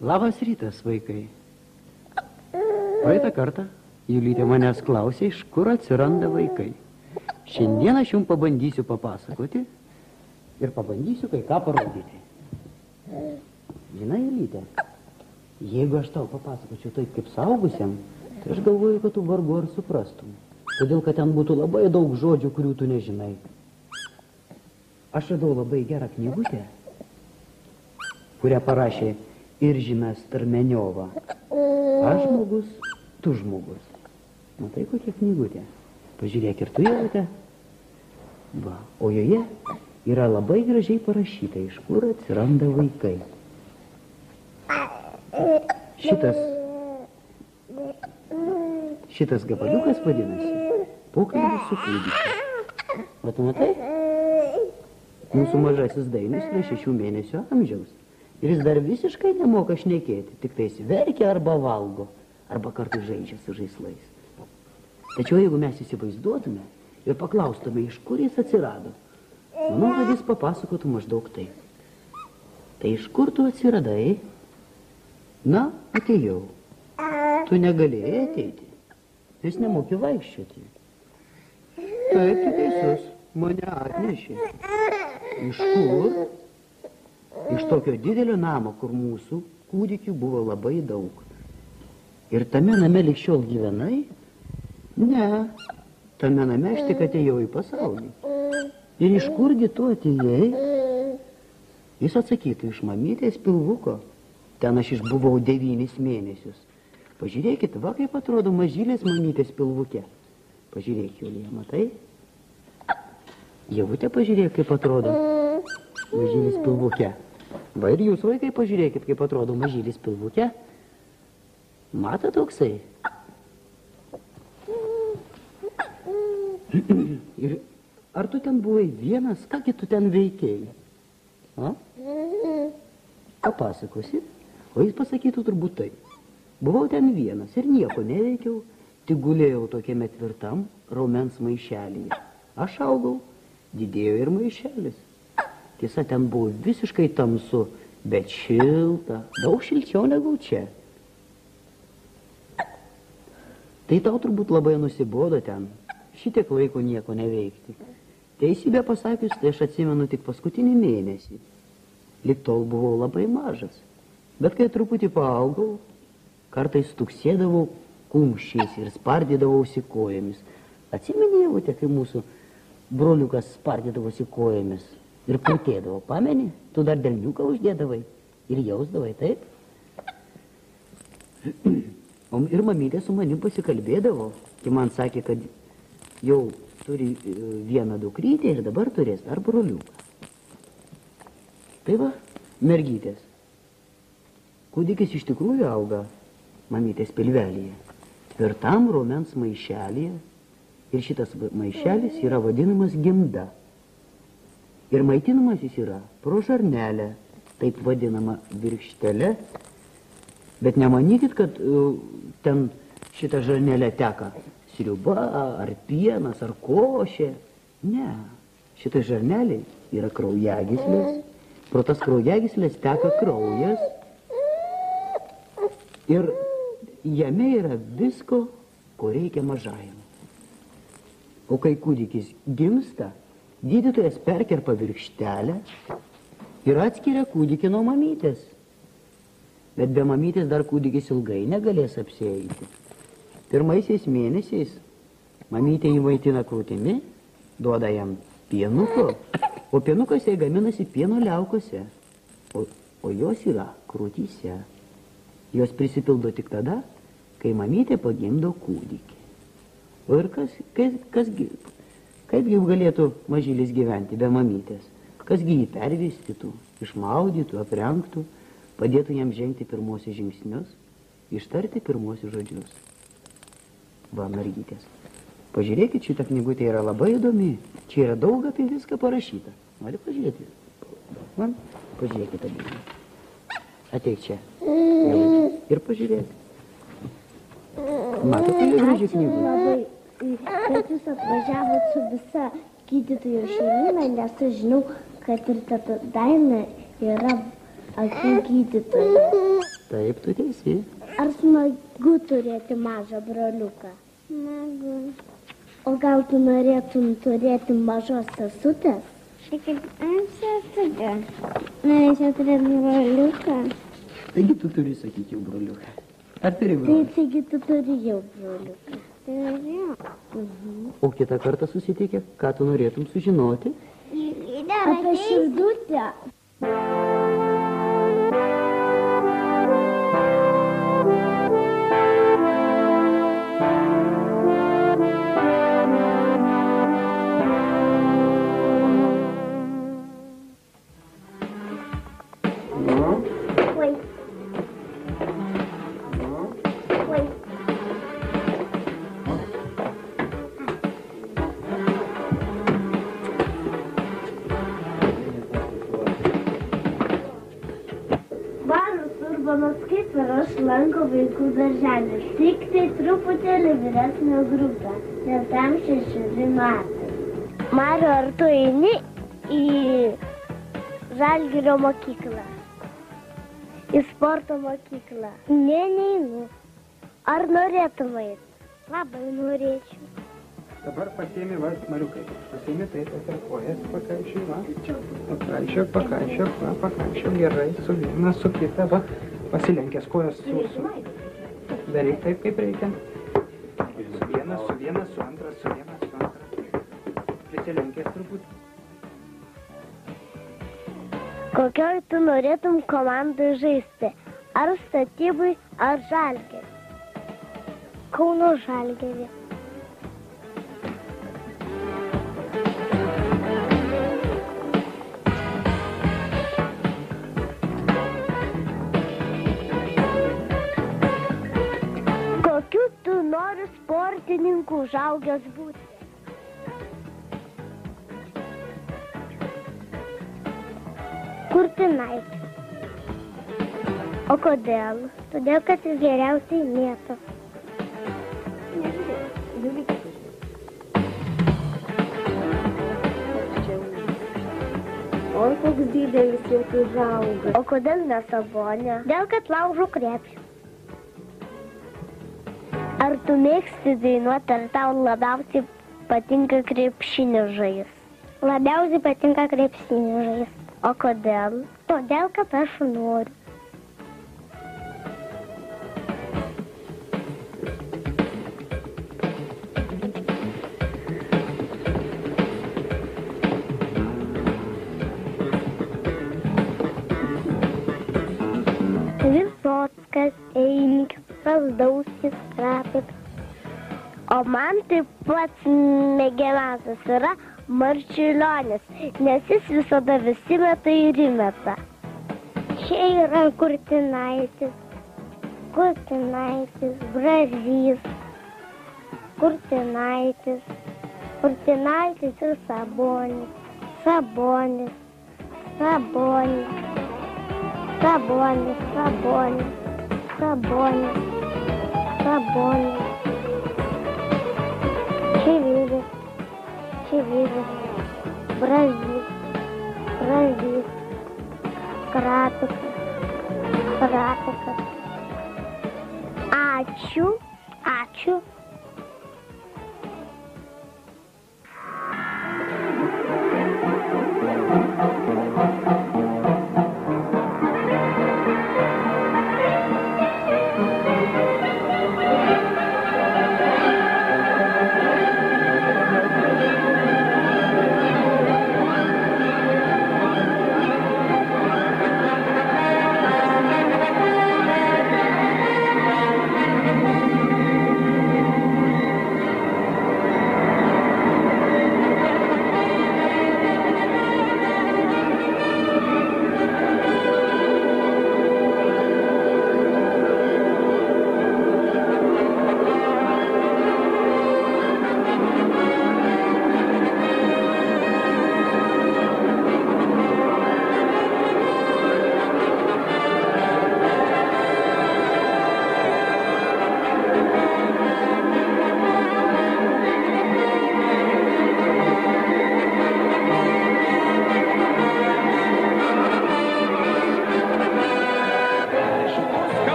Labas rytas, vaikai. Praeitą kartą Julytė manęs klausė, iš kur atsiranda vaikai. Šiandien aš jums pabandysiu papasakoti ir pabandysiu kai ką parodyti. Žinai, Julytė, jeigu aš tau papasakočiau taip kaip saugusiam, tai aš galvoju, kad tu vargu ar suprastum. Todėl, kad ten būtų labai daug žodžių, kurių tu nežinai. Aš radau labai gerą knygutę, kurią parašė Iržinas Tarmeniova. Aš žmogus, tu žmogus. Matai, kokia knygutė? Pažiūrėk ir tu jautė. Va, o joje yra labai gražiai parašyta, iš kur atsiranda vaikai. Šitas gabaliukas vadinasi Pokalbis su kūdikiu. Va, tu matai? Mūsų mažasis Dainius yra 6 mėnesių amžiaus. Ir jis dar visiškai nemoka šnekėti, tik tais verkia arba valgo, arba kartu žaidžia su žaislais. Tačiau jeigu mes įsivaizduotume ir paklaustume, iš kur jis atsirado, manau, kad jis papasakotų maždaug taip. Tai iš kur tu atsiradai? Na, atėjau. Tu negalėjai ateiti, nes nemoki vaikščioti. Taip, tu teisus, mane atnešė. Iš kur? Iš tokio didelio namo, kur mūsų kūdikių buvo labai daug. Ir tame name lig šiol gyvenai? Ne, tame name aš tik atėjau į pasaulį. Ir iš kurgi tu atėjai? Jis atsakytų, iš mamytės pilvuko. Ten aš išbuvau 9 mėnesius. Pažiūrėkit, va kaip atrodo mažylės mamytės pilvuke. Pažiūrėk, Julija, matai? Javutė, pažiūrėk, kaip atrodo mažylis pilvuke. Va ir jūs, vaikai, pažiūrėkit, kaip atrodo mažylis pilvuke. Mato toksai? Ir ar tu ten buvai vienas, kągi tu ten veikėjai? Papasakosi? O jis pasakytų turbūt tai. Buvau ten vienas ir nieko neveikiau, tik gulėjau tokiame tvirtam raumens maišelyje. Aš augau, didėjo ir maišelis. Tiesa, ten buvo visiškai tamsu, bet šilta, daug šilčiau negu čia. Tai tau turbūt labai nusibodo ten, šitiek laiko nieko neveikti. Teisybę pasakius, tai aš atsimenu tik paskutinį mėnesį. Lik tol buvau labai mažas, bet kai truputį paaugau, kartais stuksėdavau kumščiais ir spardydavausi kojomis. Atsiminėjau, kai mūsų broliukas spardydavosi kojomis. Ir purtėdavo, pameni? Tu dar delniuką uždėdavai ir jausdavai, taip? Ir mamytė su manim pasikalbėdavo. Tai man sakė, kad jau turi vieną dukrytę ir dabar turės dar broliuką. Tai va, mergytės. Kūdikis iš tikrųjų auga mamytės pilvelyje. Tvirtam raumens maišelyje. Ir šitas maišelis yra vadinamas gimda. Ir maitinamas jis yra pro žarnelę, taip vadinama virkštelė. Bet nemanykit, kad ten šitą žarnelę teka sriuba, ar pienas, ar košė. Ne, šitą žarnelį yra kraujagyslės. Pro tas kraujagyslės teka kraujas. Ir jame yra visko, ko reikia mažajam. O kai kūdikis gimsta, gydytojas perkerpa virkštelę ir atskiria kūdikį nuo mamytės. Bet be mamytės dar kūdikis ilgai negalės apsieiti. Pirmaisiais mėnesiais mamytė jį maitina krūtimi, duoda jam pienuko, o pienukas jai gaminasi pieno liaukose, o jos yra krūtyse. Jos prisipildo tik tada, kai mamytė pagimdo kūdikį. O ir kaipgi galėtų mažylis gyventi be mamytės? Kasgi jį pervystytų, išmaudytų, aprengtų, padėtų jam žengti pirmosius žingsnius, ištarti pirmosius žodžius. Va, mergytės, pažiūrėkit, šitą knygutę yra labai įdomi. Čia yra daug apie viską parašyta. Nori pažiūrėti? Man, pažiūrėkit abi. Ateik čia. Ir pažiūrėk. Matote, graži knyga. Bet jūs atvažiavot su visa gydytojo šeimyna, nes aš žinau, kad ir tata Daina yra akių gydytoja. Taip, tu teisi. Ar smagu turėti mažą broliuką? Smagu. O gal tu norėtum turėti mažos sesutės? Aš sesutė. Norėčiau turėti broliuką. Taigi tu turi, sakyčiau, broliuką. Ar turi broliuką? Taigi tu turi jau broliuką. Turiu. O kitą kartą susitikę, ką tu norėtum sužinoti? Apie širdutę. Urbanas kaip ir aš lanko vaikų darželį, tik tai truputėlį vyresnio grupę, nes tam 6 metai. Mariu, ar tu eini į Žalgirio mokyklą? Į sporto mokyklą? Ne, neinu. Ar norėtum eiti? Labai norėčiau. Dabar pasiėmė, va, Mariukai, pasiėmė taip, per kojas pakaišiai, va. Pakaišiok, va, pakaišiok gerai, su viena, su kita, va. Pasilenkęs kojas su. Daryk taip, kaip reikia. Su viena, su antra, su antra. Prisilenkęs truputį. Kokioj tu norėtum komandai žaisti? Ar Statybui, ar Žalgirį? Kauno Žalgirį. Kokiu tu nori sportininkų užaugęs būti? Kurtinaitis. O kodėl? Todėl, kad jis geriausiai mėto. Oi, koks didelis jau tu užaugai. O kodėl ne Sabonė? Dėl, kad laužo krepšį. Ar tu mėgsti dainuoti, ar tau labiausiai patinka krepšinį žais? Labiausiai patinka krepšinį žais. O kodėl? Todėl, kad aš noriu. Visockas, Einikis, Strazdauskis, Krapikas. O man taip pats mėgiamiausias yra Marčiulionis, nes jis visada visi meta ir įmeta. Čia yra Kurtinaitis, Brazys, Kurtinaitis ir Sabonis, Sabonis, Čivilis, Brazys, Krapikas. Ačiū.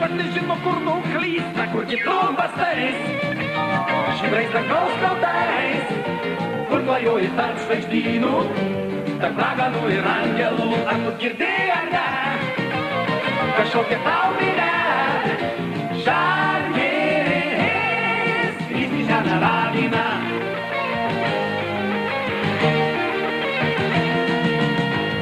pats nežino, kur nuklysta, kur kitrumpas tais. Žydrais dangaus kaltais, kur klajoji tarp žvaigždynų, tarp raganų ir angelų. Ar tu girdėjai ar ne, kažkokia tau minia, Žalgiris, krypti žemę ragina.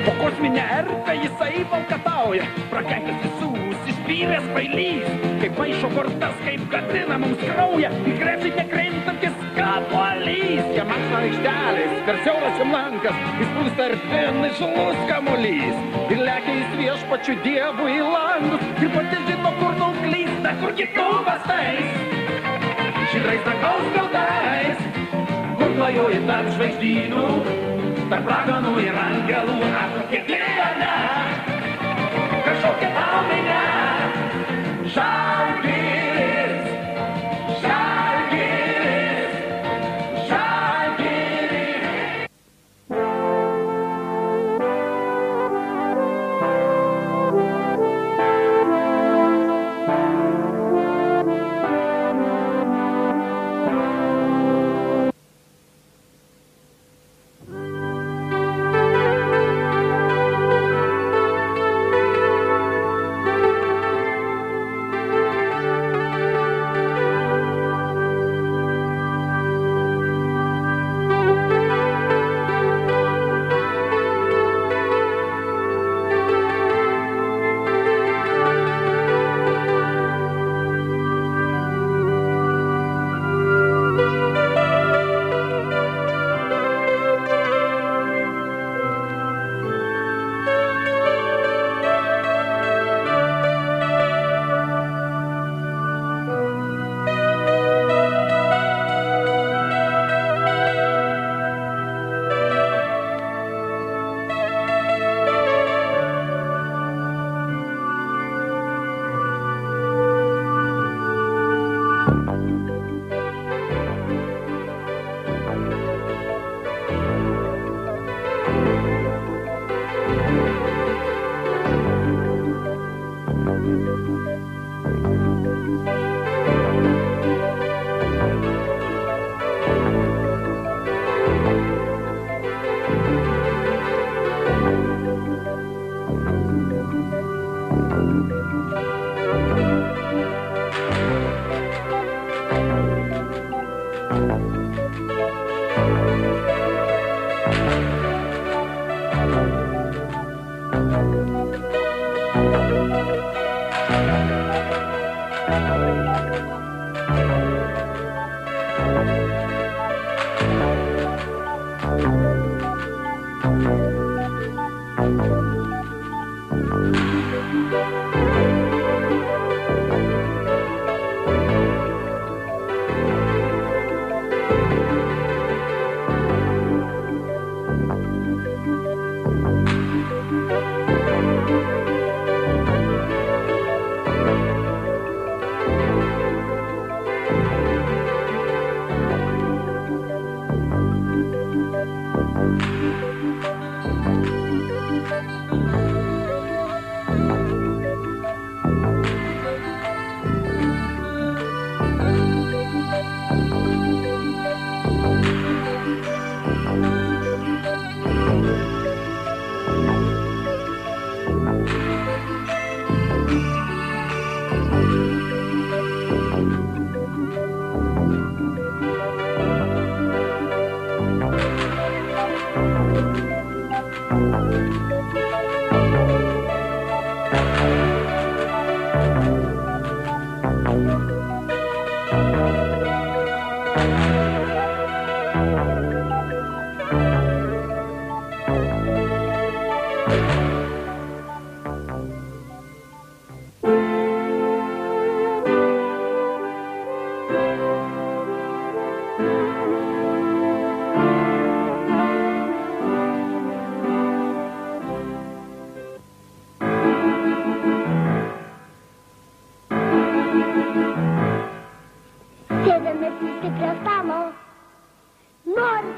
Po kosminę erdvę jisai valkatauja, prakeikęs visus, išspyręs bailys, kaip maišo kortas, kaip gadina mums kraują, į krepšį nekrentantis kamuolys. Jam ankšta aikštelės, per siauras jam lankas, įspūsta artin žalus kamuolys. Ir lekia jis viešpačiu Dievu į langus, ir pati žino, kur nuklysta, kur kitubas tais. Žydrais dangaus kaltais, kur klajoji tarp žvaigždynų, tarp raganų ir angelų. Ar tu girdėjai ar ne, kažkokia tau minia, Žalgiris, Žalgiris, Žalgiris.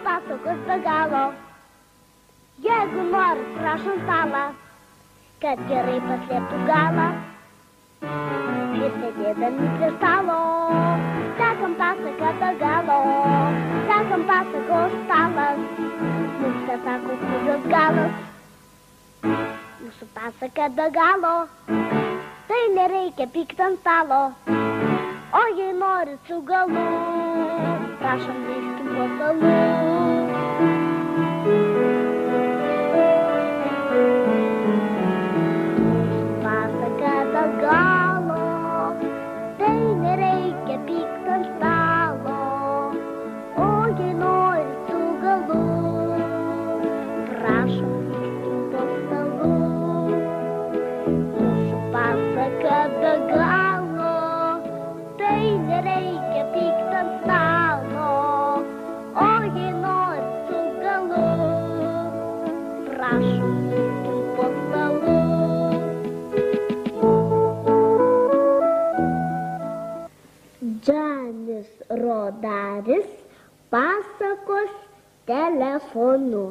pasakos be galo. Jeigu norit, prašom stalą, kad gerai paslėptų galą. ir sėdėdami prie stalo. Sekam pasaką be galo, sekam pasakos stalas. Mums ką sako knygos galas. Mūsų pasaka be galo, tai nereikia pykt ant stalo. O jei norit su galu, prašom grįžkim po stalu. Pasaka be galo, tai nereikia pykt ant stalo. O jei norit su galu, prašom grįžkim po stalu. Mūsų pasaka be galo, tai nereikia pykt ant stalo. O jei norit su galu, prašom grįžkim po stalu. Džanis Rodaris pasakos telefonu.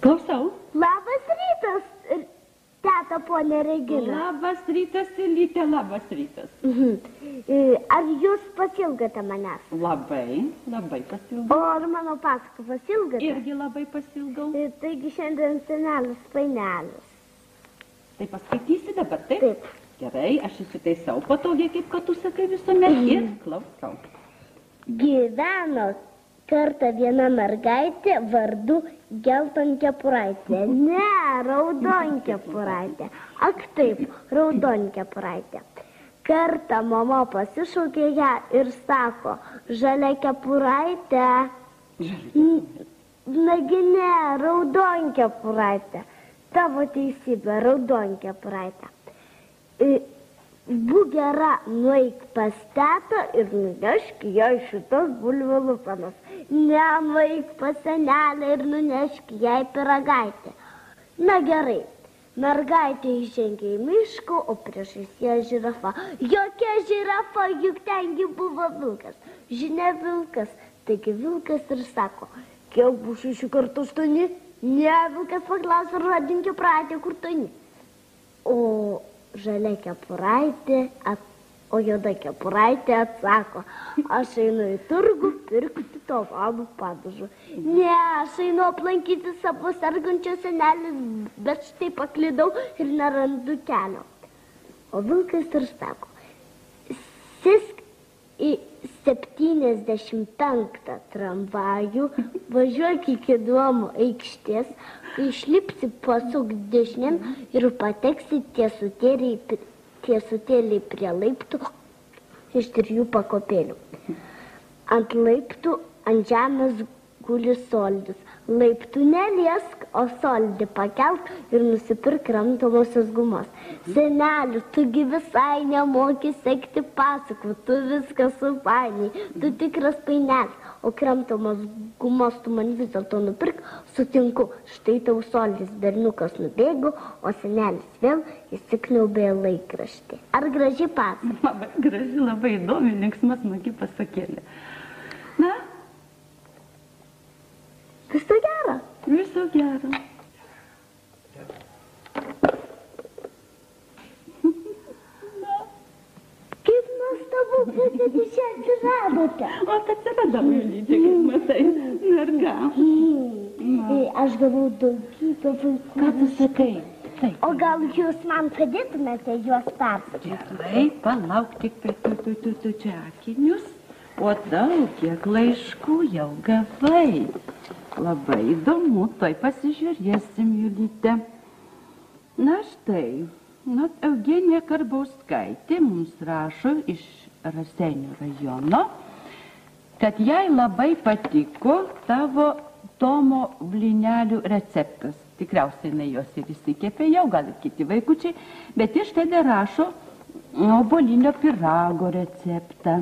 Klausau. Labas rytas, teta ponė Regina. Labas rytas, Ilyte, labas rytas. Ar jūs pasilgote manęs? Labai, labai pasilgau. O ar mano pasaką pasilgote? Irgi labai pasilgau. Taigi šiandien senelis painelis. Tai paskaitysi dabar, taip? Taip. Gerai, aš įsitaisau patogiai, kaip kad tu sakai visuomet, ir klausau. Gyveno kartą viena mergaitė vardu Geltonkepuraitė. Ne, Raudonkepuraitė. Ak taip, Raudonkepuraitė. Kartą mama pasišaukė ją ir sako, Žalia kepuraitė. Nagi ne, Raudonkepuraitė. Tavo teisybė, Raudonkepuraitė. Būk gera, nueik pas tetą ir nunešk jai šitos bulvių lupanas. Ne, nueik pas senelę ir nunešk jai pyragaitę. Na gerai, mergaitė įžengė į mišką, o priešais ją žirafa. Jokia žirafa, juk tengi buvo vilkas. Žinia vilkas, taigi vilkas ir sako, kiek bus 6 kartų 8? Ne, vilkas paklausė, Raudonkepuraitė, kur tu eini? O Žalia kepuraitė, o Juoda kepuraitė atsako, aš einu į turgų pirkti tavanų padažų. Ne, aš einu aplankyti savo sergančio senelės, bet štai paklydau ir nerandu kelio. O vilkas ir sako, sėsk į 75 tramvajų, važiuok iki Duomo aikštės, kai išlipsi, pasuk dešinėn ir pateksi tiesutėliai prie laiptų iš 3 pakopėlių. Ant laiptų ant žemės guli soldis. Laiptų neliesk, o soldį pakelk ir nusipirk kramtomosios gumos. Seneli, tugi visai nemoki sekti pasakų, tu viską supainiai, tu tikras painelis, o kramtomos gumos tu man vis dėlto nupirk, sutinku, štai tau soldis, berniukas nubėgo, o senelis vėl įsikniaubė laikraštį. Ar graži pasaka? Labai graži, labai įdomi, linksma, smagi pasakėlė. Na? Viso gero. Viso gero. Kaip nuostabu, kad jūs čia atsiradote. O atsiradau, Ilyte, kaip matai, merga. Aš gavau daugybę vaikų. Ką tu sakai? Taip. O gal jūs man padėtumėte juos persakyti? Gerai, palauk tik tu čia akinius. O daug, kiek laiškų jau gavai. Labai įdomu, tuoj pasižiūrėsim, Julyte. Na štai, Eugenija Karbauskaitė mums rašo iš Raseinių rajono, kad jai labai patiko tavo Tomo blynelių receptas. Tikriausiai jinai jos ir įsikepė jau, gal ir kiti vaikučiai, bet iš tada rašo obuolinio pyrago receptą.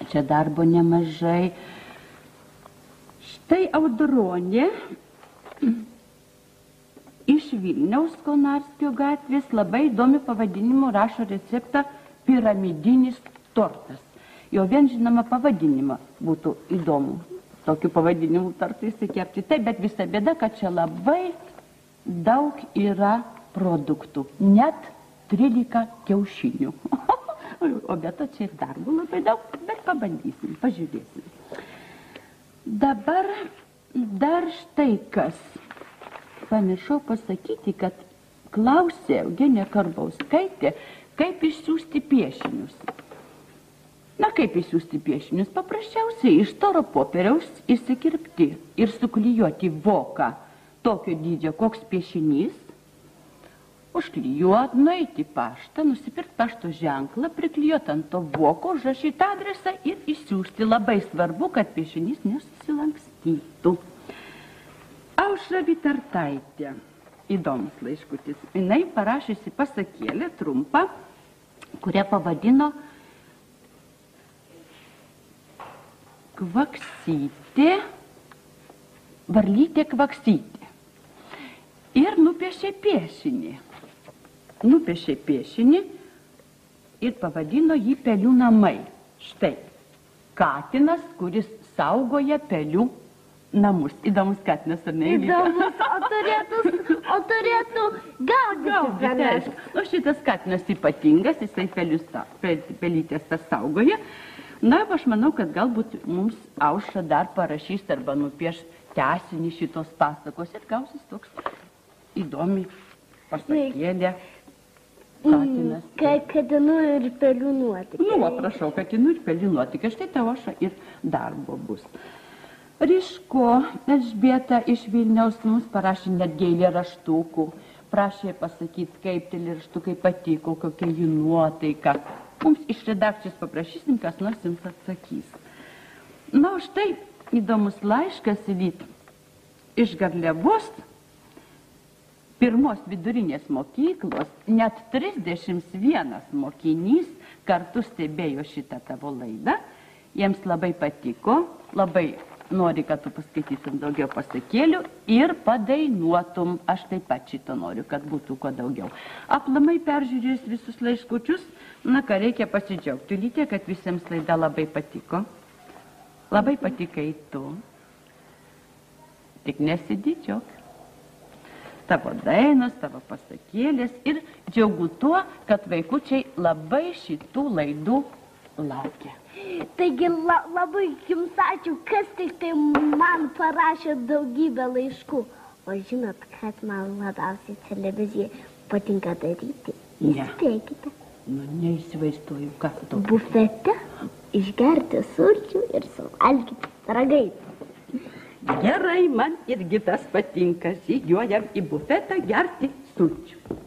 Čia darbo nemažai. Štai Audronė iš iš Vilniaus Konarskio gatvės labai įdomi pavadinimu rašo receptą piramidinis tortas. Jau vien žinoma pavadinimą būtų įdomu. Tokių pavadinimų tortai įsikepti. Taip, bet visa bėda, kad čia labai daug yra produktų. Net 13 kiaušinių. O be to čia ir darbų labai daug, bet pabandysim, pažiūrėsim. Dabar dar štai kas. Pamiršau pasakyti, kad klausė Eugenija Karbauskaitė, kaip išsiųsti piešinius. Na, kaip išsiųsti piešinius? Paprasčiausiai iš storo popieriaus įsikirpti ir suklijuoti voką tokio dydžio, koks piešinys, užklijuot, nueiti į paštą, nusipirkti pašto ženklą, priklijuoti ant to voko, užrašyti adresą ir išsiųsti. Labai svarbu, kad piešinys nesusilankstytų. Aušra Vitartaitė. Įdomus laiškutis. Jinai parašysi pasakėlę trumpą, kurią pavadino Kvaksytė, varlytė Kvaksytė. Ir nupiešė piešinį. Nupiešė piešinį ir pavadino jį Pelių namai. Štai, katinas, kuris saugoja pelių namus. Įdomus katinas, ar ne? Įdomus, o turėtų gaudyti. O šitas katinas ypatingas, jisai pelytės tas saugoja. Na, aš manau, kad galbūt mums Aušra dar parašys arba nupieš tęsinį šitos pasakos ir gausis toks įdomi pasakėlė. Katinas. Katinų ir pelių nuotykį. Nu, prašau, katinų ir pelių nuotykį. Štai tavo Aušra ir darbo bus. Ryško Elžbieta iš Vilniaus mums parašė netgi eilėraštukų. Prašė pasakyti, kaip tie eilėraštukai patiko, kokia jų nuotaika. Mums iš redakcijos paprašysim, kas nors jums atsakys. Na, štai įdomus laiškas iš Garliavos, pirmos vidurinės mokyklos, net 31 mokinys kartu stebėjo šitą tavo laidą. Jiems labai patiko, labai nori, kad tu paskaitytum daugiau pasakėlių ir padainuotum. Aš taip pat šito noriu, kad būtų kuo daugiau. Aplamai peržiūrėjus visus laiškučius, na, ką reikia pasidžiaugti, Lytė, kad visiems laida labai patiko. Labai patikai tu. Tik nesididžiok. Tavo dainos, tavo pasakėlės ir džiaugu tuo, kad vaikučiai labai šitų laidų laukia. Taigi labai jums ačiū, kas tik tai man parašė daugybę laiškų. O žinot, kad man labiausiai televizija patinka daryti? Įspėkite. Nu, neįsivaizduoju, ką to. Bufete išgerti sulčių ir suvalgyti ragaitį. Gerai, man irgi tas patinka. Žygiuojam į bufetą gerti sulčių.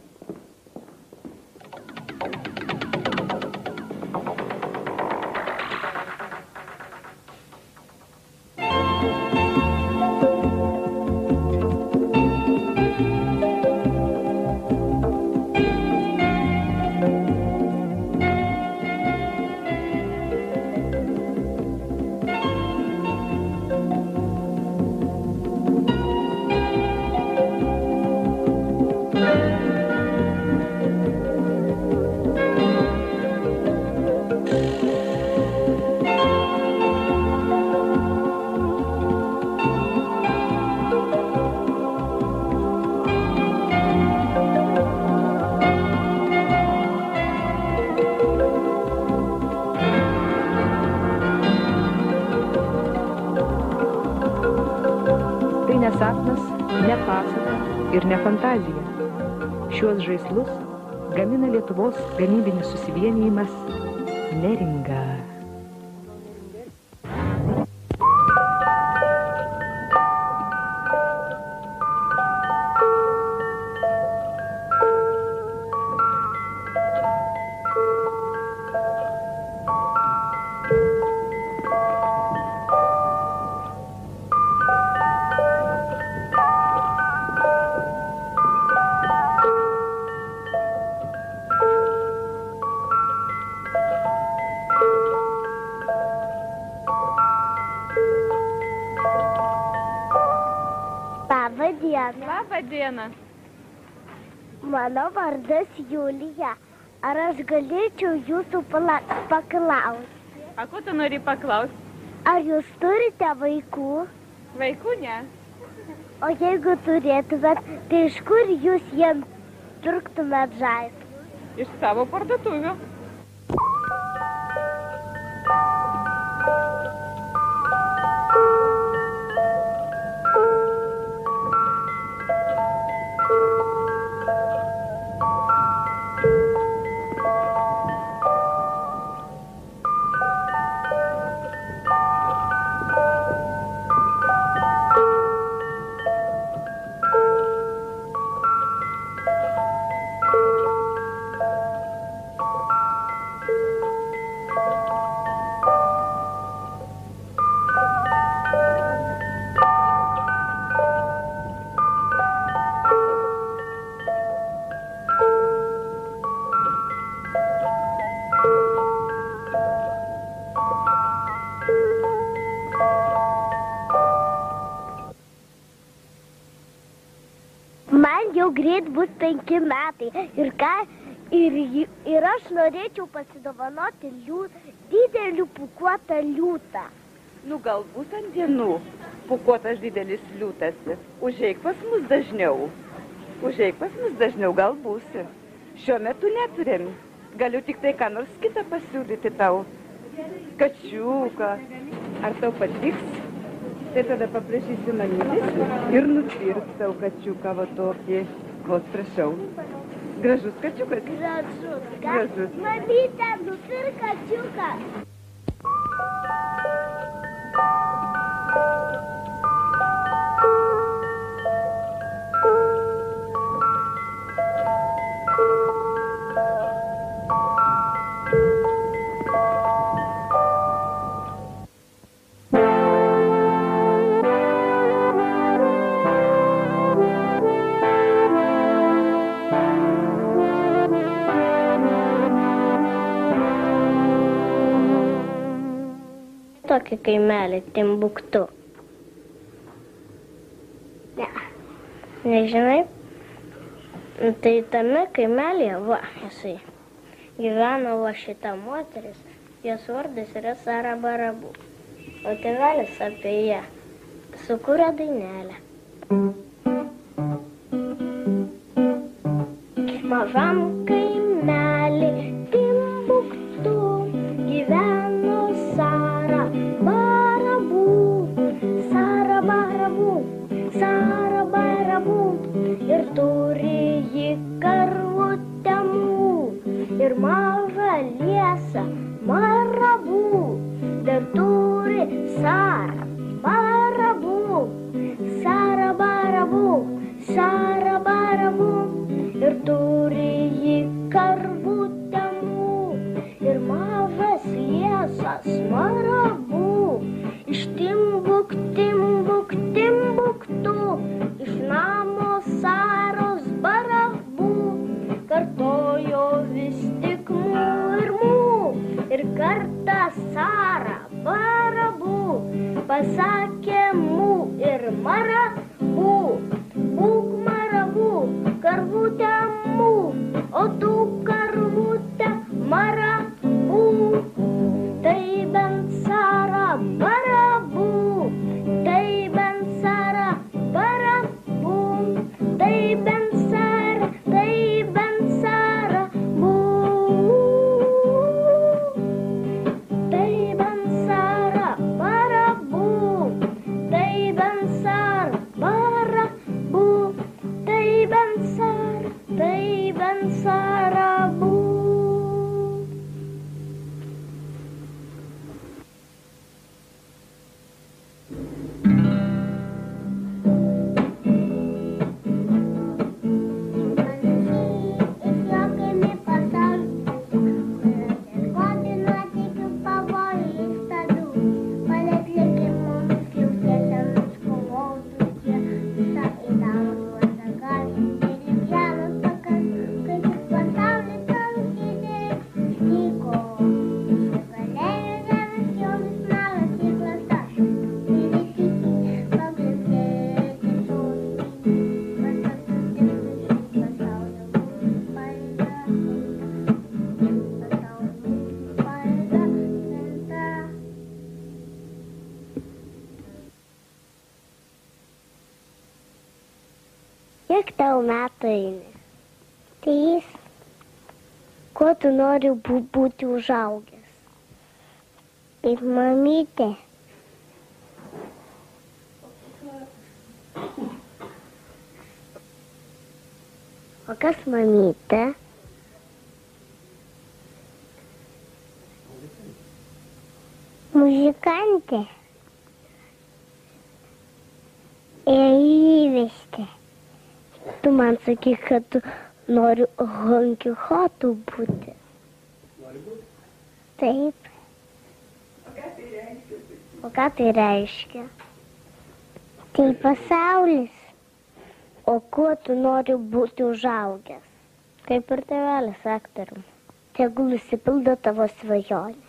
Ne sapnas, ne pasaka ir ne fantazija. Šiuos žaislus gamina Lietuvos gamybinis susivienijimas Neringa. Labą dieną. Labą dieną. Mano vardas Julija. Ar aš galėčiau jūsų paklausti? A ko tu nori paklausti? Ar jūs turite vaikų? Vaikų ne. O jeigu turėtumėt, tai iš kur jūs jiems pirktumėt žaislus? Iš savo parduotuvių. Greit bus 5 metai ir aš norėčiau pasidovanoti didelį pūkuotą liūtą. Nu, galbūt ant dienų pūkuotas didelis liūtas. Užeik pas mus dažniau. Gal būsi. Šiuo metu neturim. Galiu tik tai ką nors kitą pasiūlyti tau. Kačiuką. Ar tau patiks? Tai tada paprašysiu mamytės ir nupirks tau kačiuką va tokį. Vos prašau. Gražus kačiukas? Gražus. Mamyte, nupirk kačiuką. Tokį kaimelį Timbuktu. Ne. Nežinai? Tai tame kaimelėje, va, jisai, gyveno va šita moteris, jos vardas yra Sara Barabu. O tėvelis apie ją sukūrė dainelę. Mažam kaimelį Timbuktu gyveno Sara Barabu, Sara Barabu, ir turi ji karvutę mū, ir mažą liesą Marabu, dar turi Sara Barabu, ir turi ji karvutę mū, ir mažas liesas Marabu. Iš Timbuktu, iš namo Saros Barabu, kartojo vis tik mū, ir kartą Sara Barabu pasakė mū ir Marabu, būk Marabu, karvutę mū, o tu karvutę Marabu, tai bent Sara Barabu, tai bent Sara Barabu, tai bent Sara Bu, tai bent Sara Barabu, tai bent Sara Barabu, tai bent Sara Bu. Pasaulis metų eini? 3. Kuo tu nori būti užaugęs? Kaip mamytė. O kas mamytė? Muzikantė. Įvežti. Tu man sakyk, kad tu nori Honkichotu būti. Taip. O ką tai reiškia? Tai pasaulis. O kuo tu nori būti užaugęs? Kaip ir tėvelis aktorium. Tegul išsipildo tavo svajonė.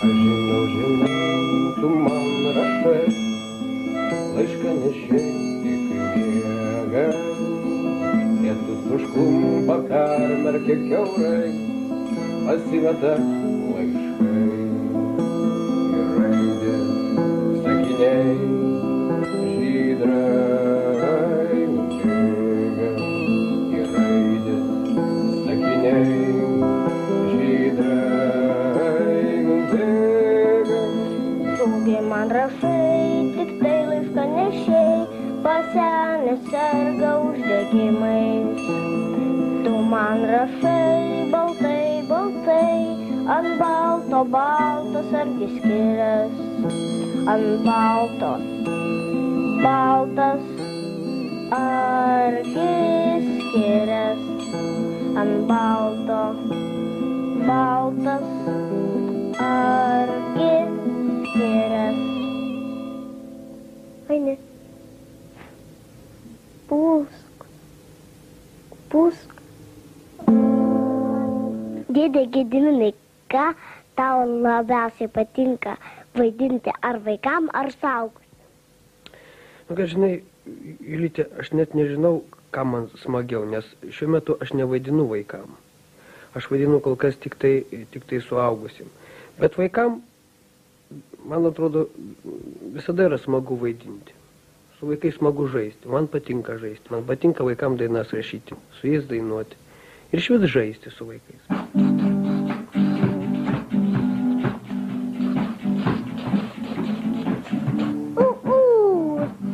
Žinau, tu man rašai, laišką nešiai tik miegą. Lietus užklumpa, permerkia kiaurai, pasimeta laiškai. Ir raidės, sakiniai, žydrai nubėga. Ir raidės, sakiniai, man rašai, tik tai laišką nešiai, pasenęs serga uždegimais. Tu man rašai, baltai, baltai, ant balto, baltas argi skirias. Ant balto, baltas argi skirias. Ant balto, baltas argi skirias. Eini. Pūsk. Pūsk. Dėdė Gediminai, ką tau labiausiai patinka vaidinti, ar vaikam, ar suaugus? Nu, ką žinai, Julytė, aš net nežinau, ką man smagiau, nes šiuo metu aš nevaidinu vaikam. Aš vaidinu kol kas tik tai suaugusim. Bet vaikam, man atrodo, visada yra smagu vaidinti. Su vaikais smagu žaisti. Man patinka žaisti. Man patinka vaikam dainas rašyti, su jais dainuoti. Ir išvis žaisti su vaikais.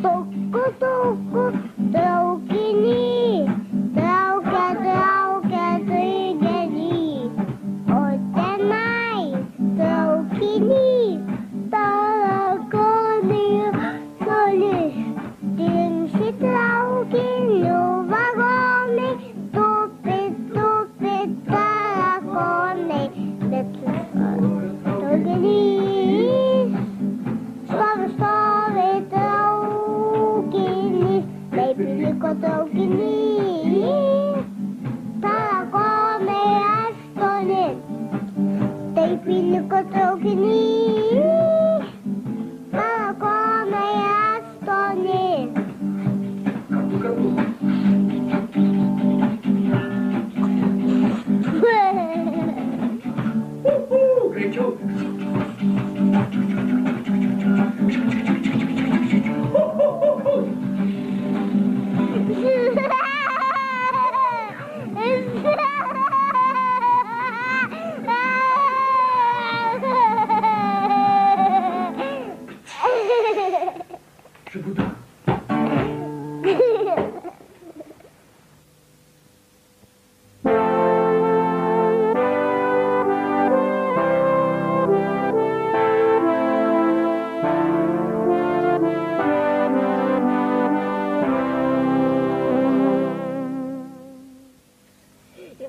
Tuku, tuku, traukiny, traukia, traukia, traigenį. O tenai traukiny, tarakonai, solis, trinsi traukinių vagonai, tupi, tupi, tarakonai. Bet traukinys, stovi, stovi traukinys, taip liko traukinys, tarakonai 8. Taip liko traukinys, tarakonai 8. Greičiau.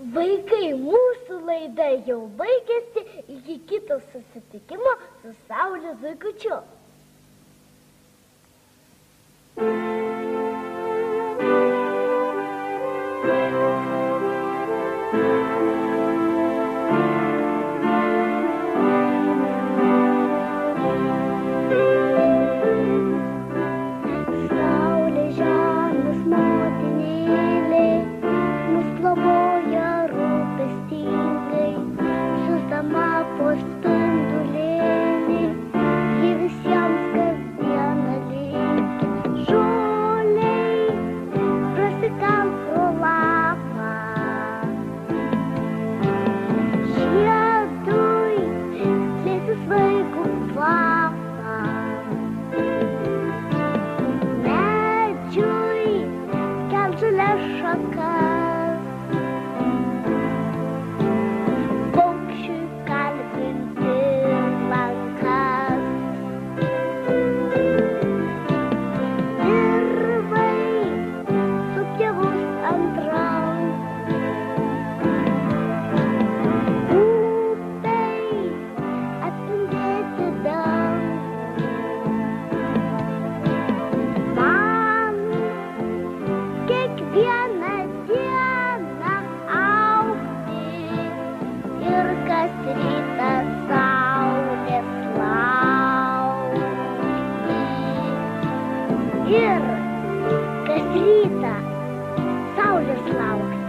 Vaikai, mūsų laida jau baigėsi, iki kito susitikimo su Saulės Zuikučiu. Saulė, žemės motinėlė, mus globoja rūpestingai, siųsdama po spinduliu kvapą. Medžiui kelt žalias šakas, paukščiui kalbinti lankas. Dirvai supjovus ant rankų, upei atspindėti dangų. Man kiekvieną dieną augti ir kas rytą saulės laukti. Ir kas rytą saulės laukti.